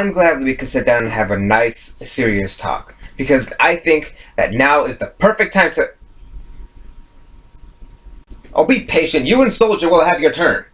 I'm glad that we could sit down and have a nice, serious talk. Because I think that now is the perfect time to... Oh, be patient. You and Soldier will have your turn.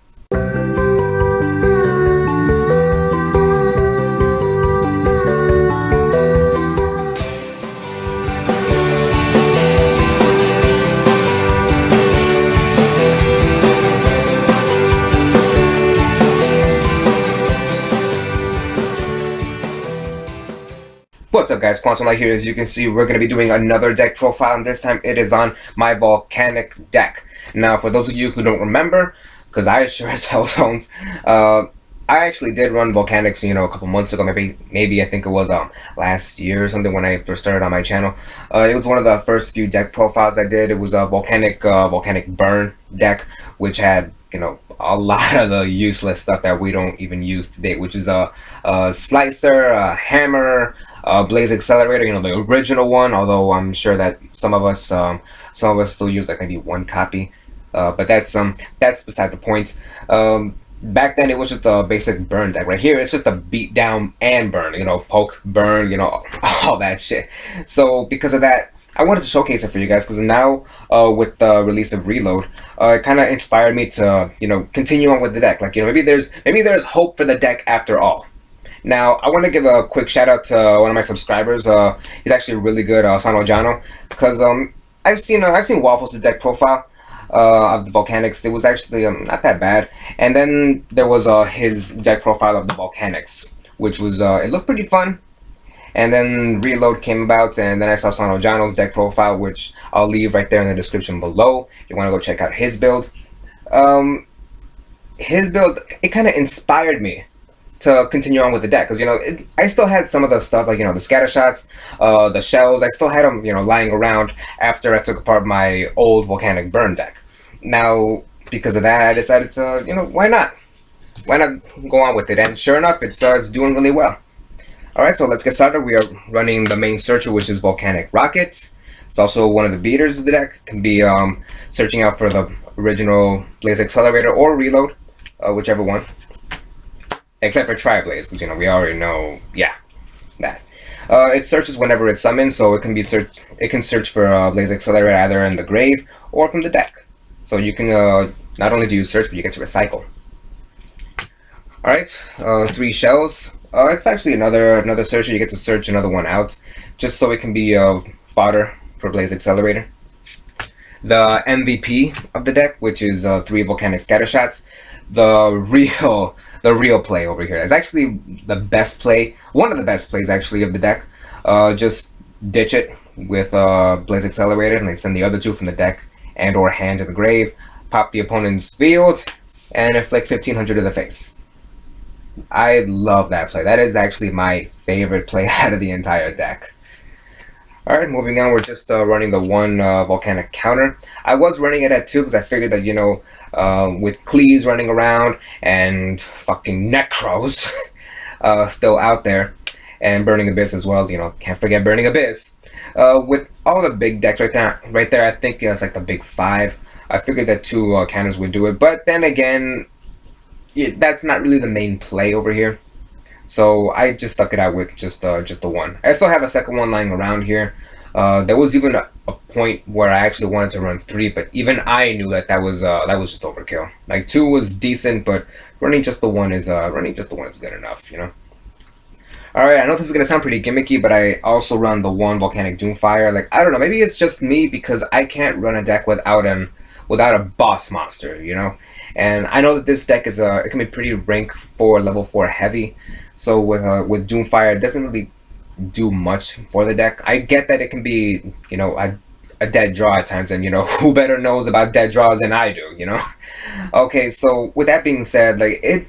What's up guys, Quantum Light here. As you can see, we're going to be doing another deck profile, and this time it is on my Volcanic deck. Now, for those of you who don't remember, because I sure as hell don't, I actually did run Volcanics, a couple months ago, maybe I think it was last year or something when I first started on my channel. It was one of the first few deck profiles I did. It was a Volcanic Burn deck, which had, a lot of the useless stuff that we don't even use today, which is a Slicer, a Hammer, Blaze Accelerator, the original one, although I'm sure that some of us still use like maybe one copy, but that's beside the point. Back then it was just a basic burn deck. Right here it's just a beat down and burn, poke, burn, all that shit. So because of that, I wanted to showcase it for you guys, because now with the release of Reload, it kind of inspired me to continue on with the deck. Like, maybe there's hope for the deck after all. Now, I want to give a quick shout out to one of my subscribers. He's actually really good, Sano Jano, because I've seen Waffles' deck profile of the Volcanics. It was actually not that bad. And then there was his deck profile of the Volcanics, which was it looked pretty fun. And then Reload came about, and then I saw Sano Jano's deck profile, which I'll leave right there in the description below if you want to go check out his build. His build, it kind of inspired me to continue on with the deck, because I still had some of the stuff, like the scatter shots, the shells. I still had them lying around after I took apart my old Volcanic Burn deck. Now, because of that, I decided to why not go on with it, and sure enough, it's doing really well. Alright, so let's get started. We are running the main searcher, which is Volcanic Rocket. It's also one of the beaters of the deck. Can be searching out for the original Blaze Accelerator or Reload, whichever one. Except for Tri-Blaze, because we already know, yeah, that. It searches whenever it's summoned, so it can be it can search for Blaze Accelerator either in the grave or from the deck. So you can not only do you search, but you get to recycle. All right, 3 shells. It's actually another searcher. You get to search another one out, just so it can be fodder for Blaze Accelerator. The MVP of the deck, which is 3 Volcanic Scatter Shots. The real play over here. It's actually the best play, one of the best plays actually of the deck. Just ditch it with Blaze Accelerator and then send the other 2 from the deck and or hand to the grave, pop the opponent's field, and inflict 1500 to the face. I love that play. That is actually my favorite play out of the entire deck. Alright, moving on, we're just running the 1 Volcanic counter. I was running it at 2 because I figured that, with Cleese running around and fucking Necros still out there, and Burning Abyss as well, can't forget Burning Abyss. With all the big decks right there, I think it's like the big 5. I figured that 2 counters would do it, but then again, that's not really the main play over here. So I just stuck it out with just the 1. I still have a second one lying around here. There was even a point where I actually wanted to run 3, but even I knew that was just overkill. Like 2 was decent, but running just the 1 is good enough, All right, I know this is gonna sound pretty gimmicky, but I also run the 1 Volcanic Doomfire. Like, I don't know, maybe it's just me because I can't run a deck without a boss monster, And I know that this deck is it can be pretty rank 4, level 4 heavy. So with Doomfire, it doesn't really do much for the deck. I get that it can be, a dead draw at times, and who better knows about dead draws than I do, Okay, so with that being said, like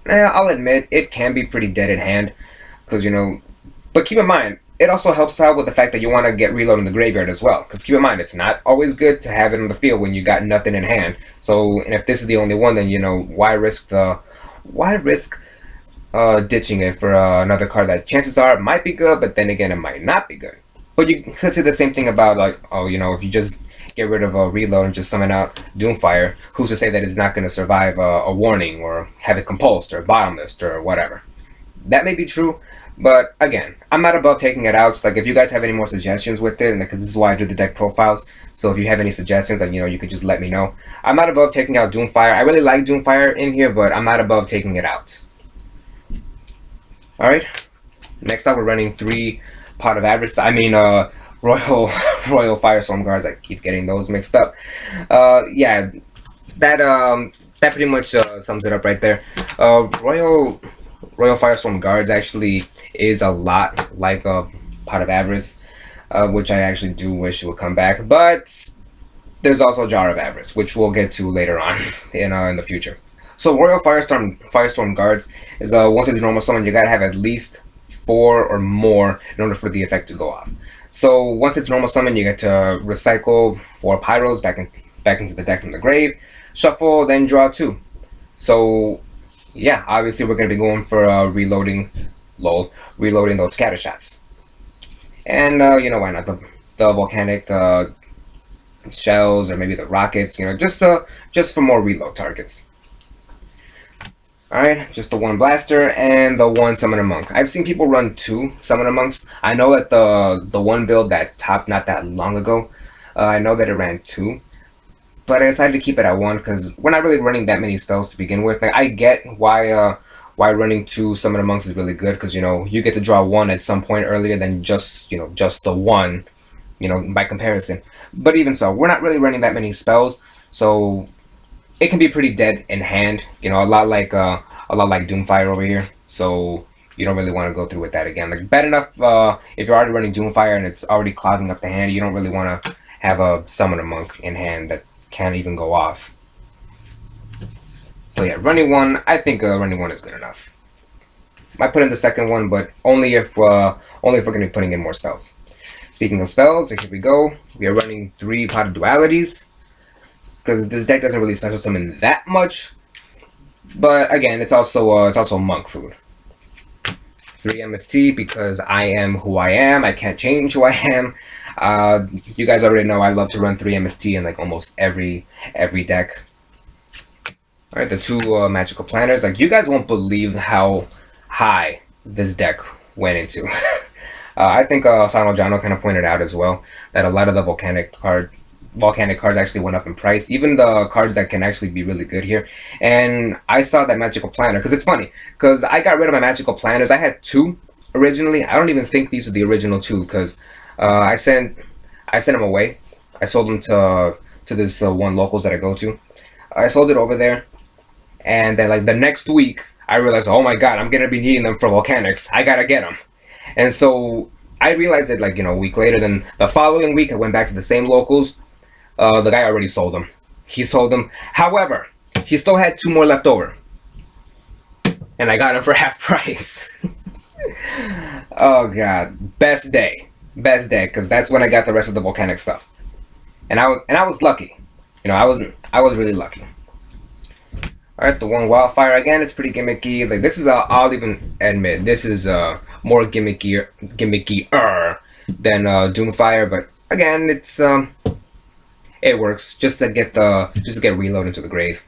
I'll admit it can be pretty dead in hand, because but keep in mind, it also helps out with the fact that you want to get Reload in the graveyard as well, because keep in mind, it's not always good to have it on the field when you got nothing in hand. So, and if this is the only one, then why risk ditching it for another card that chances are might be good, but then again it might not be good. But you could say the same thing about, like, if you just get rid of a Reload and just summon out Doomfire, who's to say that it's not going to survive a warning or have it compulsed or bottomless or whatever. that may be true, but again, I'm not above taking it out. So, like, if you guys have any more suggestions with it, because this is why I do the deck profiles, so if you have any suggestions, like, you could just let me know. I'm not above taking out Doomfire. I really like Doomfire in here, but I'm not above taking it out. Alright, next up we're running 3 Pot of Avarice. I mean, Royal Firestorm Guards. I keep getting those mixed up. Yeah, that pretty much sums it up right there. Royal Firestorm Guards actually is a lot like a Pot of Avarice, which I actually do wish would come back. But there's also Jar of Avarice, which we'll get to later on in the future. So Royal Firestorm Guards is once it's normal summon, you gotta have at least 4 or more in order for the effect to go off. So once it's normal summon, you get to recycle 4 Pyros back into the deck from the grave, shuffle, then draw 2. So yeah, obviously we're gonna be going for reloading those scatter shots. And why not the volcanic shells, or maybe the rockets, just for more reload targets. Alright, just the 1 blaster and the 1 summoner monk. I've seen people run 2 summoner monks. I know that the one build that topped not that long ago, I know that it ran 2. But I decided to keep it at 1 because we're not really running that many spells to begin with. Like, I get why running 2 summoner monks is really good, because you get to draw 1 at some point earlier than just the 1, by comparison. But even so, we're not really running that many spells, so it can be pretty dead in hand, a lot like Doomfire over here. So you don't really want to go through with that again. Like, bad enough if you're already running Doomfire and it's already clogging up the hand, you don't really want to have a Summoner Monk in hand that can't even go off. So yeah, running 1, I think running 1 is good enough. Might put in the second one, but only if we're going to be putting in more spells. Speaking of spells, here we go. We are running 3 Pot of Dualities, because this deck doesn't really special summon that much, but again, it's also monk food. 3 MST, because I am who I am. I can't change who I am. You guys already know I love to run 3 MST in like almost every deck. All right, the 2 magical planners. Like, you guys won't believe how high this deck went into. I think Sano Jano kind of pointed out as well that a lot of the volcanic cards actually went up in price, even the cards that can actually be really good here. And I saw that magical planner, because it's funny, because I got rid of my magical planners. I had 2 originally. I don't even think these are the original 2, because I sent them away. I sold them to this one locals that I go to. I sold it over there, and then like the next week I realized, oh my god, I'm gonna be needing them for volcanics. I gotta get them. And so I realized it like a week later. Then the following week I went back to the same locals. The guy already sold them. He sold them. However, he still had 2 more left over, and I got them for half price. Oh god, best day, because that's when I got the rest of the volcanic stuff, and I was lucky. I was really lucky. All right, the 1 wildfire again. It's pretty gimmicky. Like, this is I'll even admit this is more gimmicky than Doomfire, but again, it's it works just to get reload into the grave.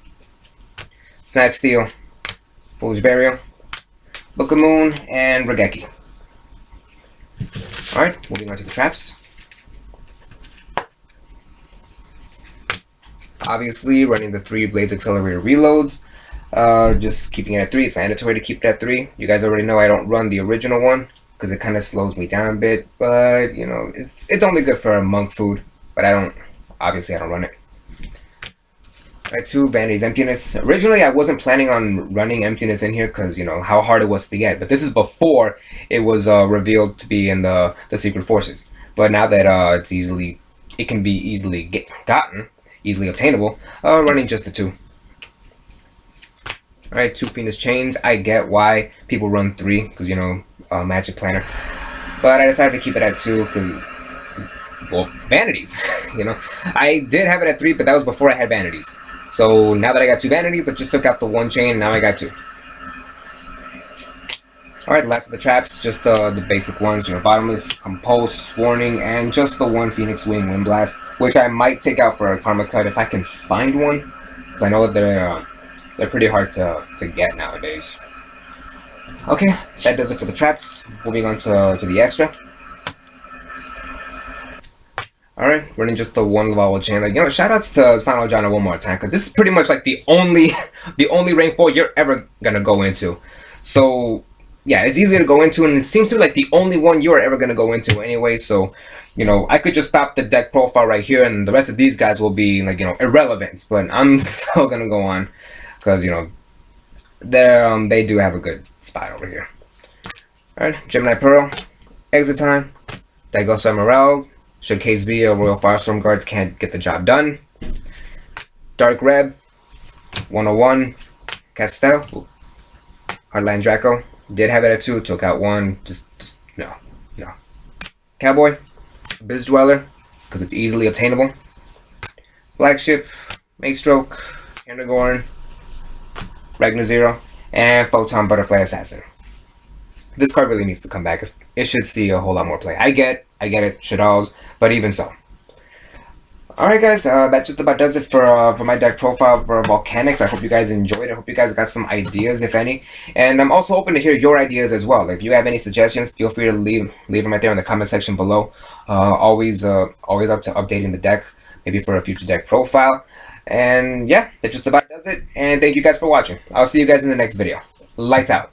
Snatch Steal, Foolish Burial, Book of Moon, and Regeki. Alright, moving on to the traps. Obviously, running the 3 Blades Accelerator reloads. Just keeping it at 3. It's mandatory to keep it at 3. You guys already know I don't run the original one because it kind of slows me down a bit. But it's only good for monk food. But obviously I don't run it. Alright, 2 Vanity's Emptiness. Originally, I wasn't planning on running Emptiness in here because how hard it was to get. But this is before it was revealed to be in the Secret Forces. But now that it can be easily gotten. Easily obtainable, running just the 2. Alright, 2 Phoenix Chains. I get why people run 3, because, Magic Planner. But I decided to keep it at 2, because, well, Vanities. I did have it at 3, but that was before I had Vanities. So now that I got 2 Vanities, I just took out the 1 chain, and now I got 2. Alright, last of the traps, just the basic ones, Bottomless, Compulse, Warning, and just the 1 Phoenix Wing Wind Blast, which I might take out for a Karma Cut if I can find one, because I know that they're pretty hard to get nowadays. Okay, that does it for the traps. Moving on to the extra. Alright, running just the one level chain. Like, you know, shoutouts to Sano Jana one more time, because this is pretty much like the only the only rank 4 you're ever gonna go into. So yeah, it's easy to go into, and it seems to be like the only one you're ever gonna go into anyway. So, you know, I could just stop the deck profile right here, and the rest of these guys will be like, you know, irrelevant. But I'm still gonna go on because, you know, they do have a good spot over here. Alright, Gemini Pearl, exit time. There goes Morel. Should case be a Royal Firestorm Guard can't get the job done. Dark Red, 101, Castel, Hardline Draco. Did have it at 2, took out 1. Just no. Cowboy, Biz Dweller, because it's easily obtainable. Flagship, Maystroke, Endergorn, Ragnar Zero, and Photon Butterfly Assassin. This card really needs to come back. It should see a whole lot more play. I get it, should all, but even so. Alright guys, that just about does it for my deck profile for Volcanics. I hope you guys enjoyed it. I hope you guys got some ideas, if any. And I'm also open to hear your ideas as well. If you have any suggestions, feel free to leave them right there in the comment section below. Always up to updating the deck, maybe for a future deck profile. And yeah, that just about does it. And thank you guys for watching. I'll see you guys in the next video. Lights out.